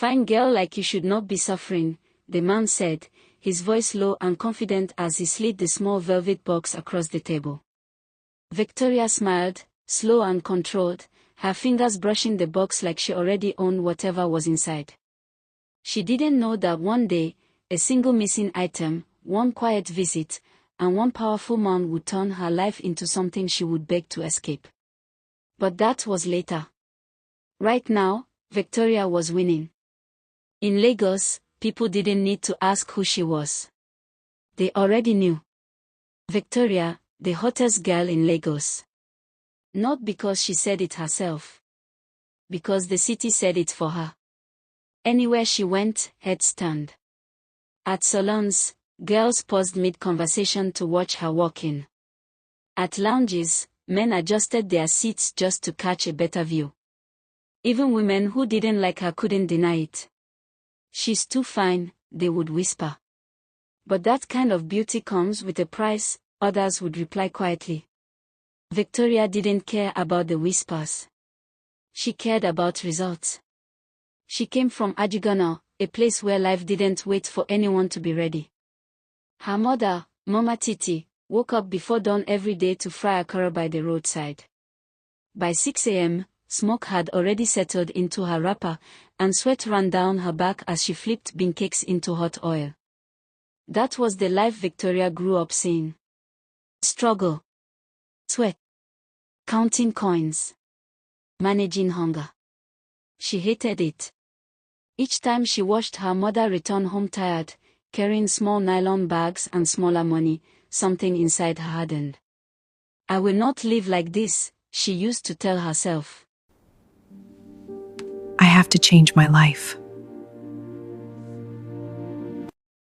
Fine girl like you should not be suffering, the man said, his voice low and confident as he slid the small velvet box across the table. Victoria smiled, slow and controlled, her fingers brushing the box like she already owned whatever was inside. She didn't know that one day, a single missing item, one quiet visit, and one powerful man would turn her life into something she would beg to escape. But that was later. Right now, Victoria was winning. In Lagos, people didn't need to ask who she was. They already knew. Victoria, the hottest girl in Lagos. Not because she said it herself. Because the city said it for her. Anywhere she went, heads turned. At salons, girls paused mid-conversation to watch her walk in. At lounges, men adjusted their seats just to catch a better view. Even women who didn't like her couldn't deny it. "She's too fine," they would whisper. "But that kind of beauty comes with a price," others would reply quietly. Victoria didn't care about the whispers. She cared about results. She came from Ajigana, a place where life didn't wait for anyone to be ready. Her mother, Mama Titi, woke up before dawn every day to fry akara by the roadside. By 6 a.m., smoke had already settled into her wrapper, and sweat ran down her back as she flipped bean cakes into hot oil. That was the life Victoria grew up seeing. Struggle. Sweat. Counting coins. Managing hunger. She hated it. Each time she watched her mother return home tired, carrying small nylon bags and smaller money, something inside her hardened. "I will not live like this," she used to tell herself. I have to change my life.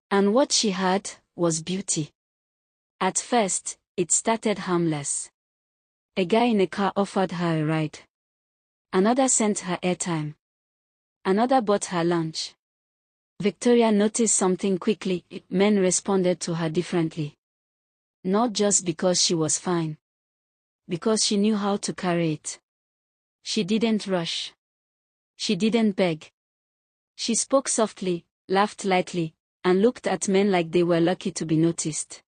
And what she had was beauty. At first, it started harmless. A guy in a car offered her a ride. Another sent her airtime. Another bought her lunch. Victoria noticed something quickly: men responded to her differently. Not just because she was fine. Because she knew how to carry it. She didn't rush. She didn't beg. She spoke softly, laughed lightly, and looked at men like they were lucky to be noticed.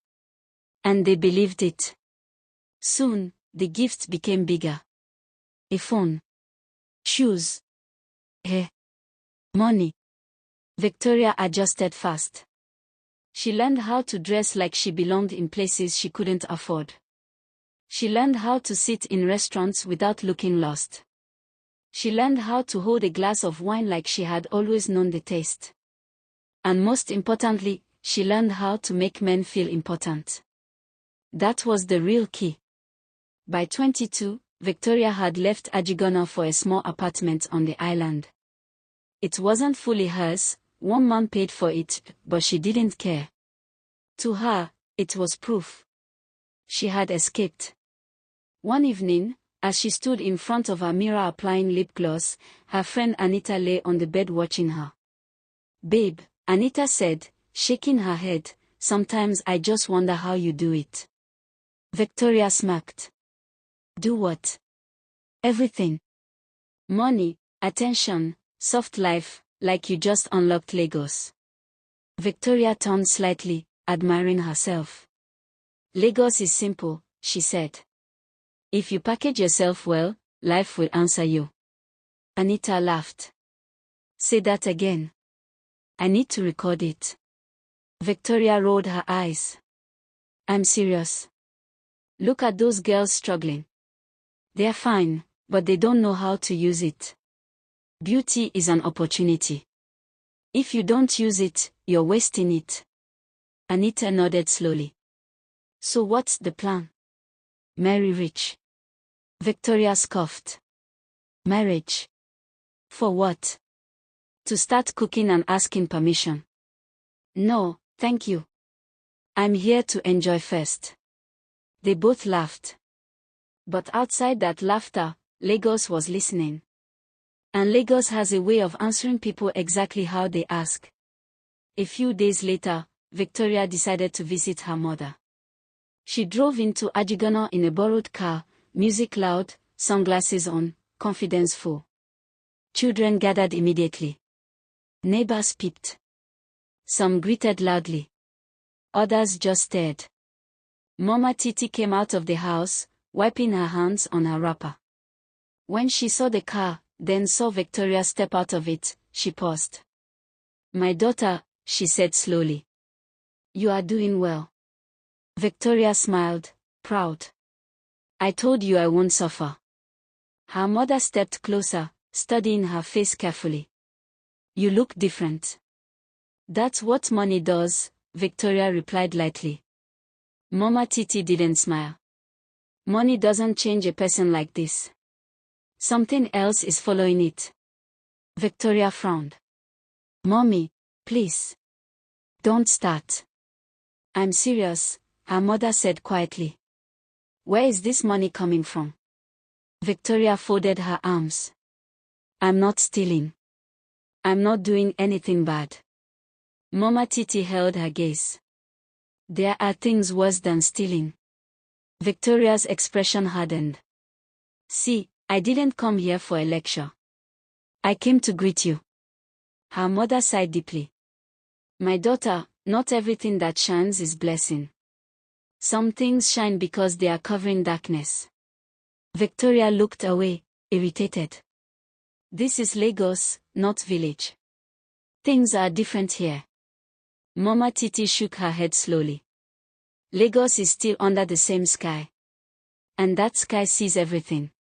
And they believed it. Soon, the gifts became bigger. A phone. Shoes. Hair. Money. Victoria adjusted fast. She learned how to dress like she belonged in places she couldn't afford. She learned how to sit in restaurants without looking lost. She learned how to hold a glass of wine like she had always known the taste. And most importantly, she learned how to make men feel important. That was the real key. By 22, Victoria had left Ajigona for a small apartment on the island. It wasn't fully hers, one man paid for it, but she didn't care. To her, it was proof. She had escaped. One evening, as she stood in front of her mirror applying lip gloss, her friend Anita lay on the bed watching her. "Babe," Anita said, shaking her head, "sometimes I just wonder how you do it." Victoria smirked. "Do what?" "Everything. Money, attention, soft life, like you just unlocked Lagos." Victoria turned slightly, admiring herself. "Lagos is simple," she said. "If you package yourself well, life will answer you." Anita laughed. "Say that again. I need to record it." Victoria rolled her eyes. "I'm serious. Look at those girls struggling. They're fine, but they don't know how to use it. Beauty is an opportunity. If you don't use it, you're wasting it." Anita nodded slowly. "So what's the plan?" "Marry rich." Victoria scoffed. "Marriage? For what? To start cooking and asking permission?" "No, thank you. I'm here to enjoy first." They both laughed. But outside that laughter, Lagos was listening. And Lagos has a way of answering people exactly how they ask. A few days later, Victoria decided to visit her mother. She drove into Ajigana in a borrowed car, music loud, sunglasses on, confidence full. Children gathered immediately. Neighbors peeped. Some greeted loudly. Others just stared. Mama Titi came out of the house, wiping her hands on her wrapper. When she saw the car, then saw Victoria step out of it, she paused. "My daughter," she said slowly. "You are doing well." Victoria smiled, proud. "I told you I won't suffer." Her mother stepped closer, studying her face carefully. "You look different." "That's what money does," Victoria replied lightly. Mama Titi didn't smile. "Money doesn't change a person like this. Something else is following it." Victoria frowned. "Mommy, please. Don't start." "I'm serious," her mother said quietly. "Where is this money coming from?" Victoria folded her arms. "I'm not stealing. I'm not doing anything bad." Mama Titi held her gaze. "There are things worse than stealing." Victoria's expression hardened. "See, I didn't come here for a lecture. I came to greet you." Her mother sighed deeply. "My daughter, not everything that shines is blessing. Some things shine because they are covering darkness." Victoria looked away, irritated. "This is Lagos, not village. Things are different here." Mama Titi shook her head slowly. "Lagos is still under the same sky. And that sky sees everything."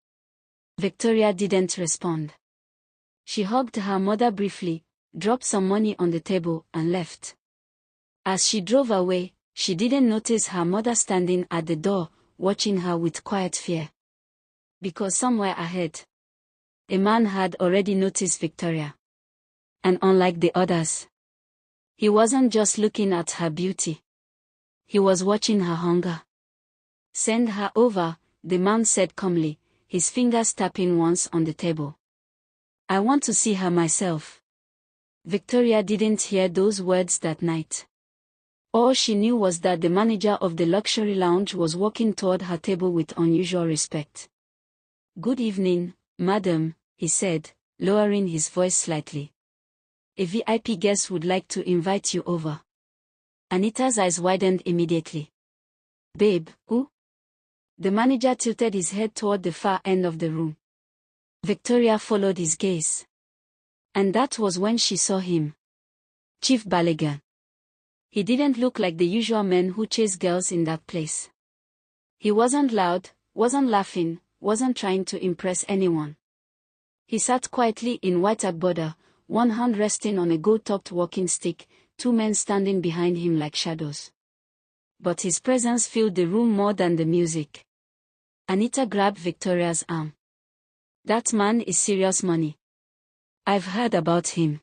Victoria didn't respond. She hugged her mother briefly, dropped some money on the table, and left. As she drove away, she didn't notice her mother standing at the door, watching her with quiet fear. Because somewhere ahead, a man had already noticed Victoria. And unlike the others, he wasn't just looking at her beauty. He was watching her hunger. "Send her over," the man said calmly, his fingers tapping once on the table. "I want to see her myself." Victoria didn't hear those words that night. All she knew was that the manager of the luxury lounge was walking toward her table with unusual respect. "Good evening, madam," he said, lowering his voice slightly. "A VIP guest would like to invite you over." Anita's eyes widened immediately. "Babe, who?" The manager tilted his head toward the far end of the room. Victoria followed his gaze. And that was when she saw him. Chief Baligan. He didn't look like the usual men who chase girls in that place. He wasn't loud, wasn't laughing, wasn't trying to impress anyone. He sat quietly in white agbada, one hand resting on a gold-topped walking stick, two men standing behind him like shadows. But his presence filled the room more than the music. Anita grabbed Victoria's arm. "That man is serious money. I've heard about him."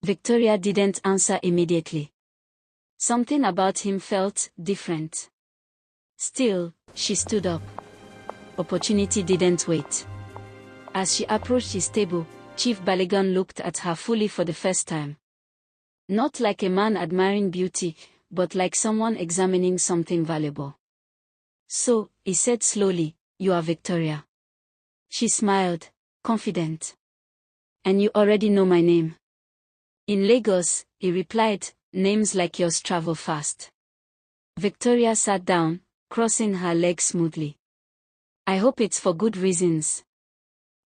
Victoria didn't answer immediately. Something about him felt different. Still, she stood up. Opportunity didn't wait. As she approached his table, Chief Baligan looked at her fully for the first time. Not like a man admiring beauty, but like someone examining something valuable. "So," he said slowly, "you are Victoria." She smiled, confident. "And you already know my name." "In Lagos," he replied, "names like yours travel fast." Victoria sat down, crossing her legs smoothly. "I hope it's for good reasons."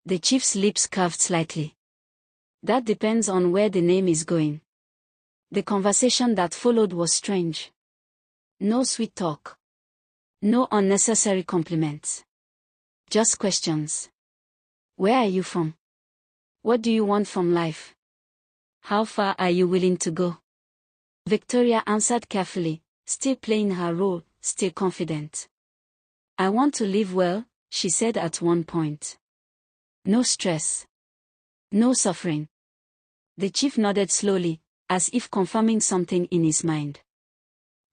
The chief's lips curved slightly. "That depends on where the name is going." The conversation that followed was strange. No sweet talk. No unnecessary compliments. Just questions. "Where are you from? What do you want from life? How far are you willing to go?" Victoria answered carefully, still playing her role, still confident. "I want to live well," she said at one point. "No stress. No suffering." The chief nodded slowly, as if confirming something in his mind.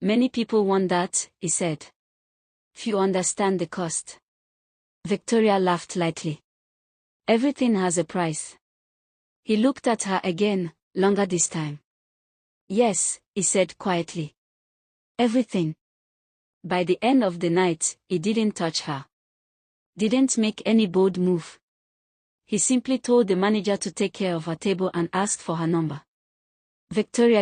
"Many people want that," he said. "Few understand the cost." Victoria laughed lightly. "Everything has a price." He looked at her again, longer this time. "Yes," he said quietly. "Everything." By the end of the night, he didn't touch her. Didn't make any bold move. He simply told the manager to take care of her table and asked for her number. Victoria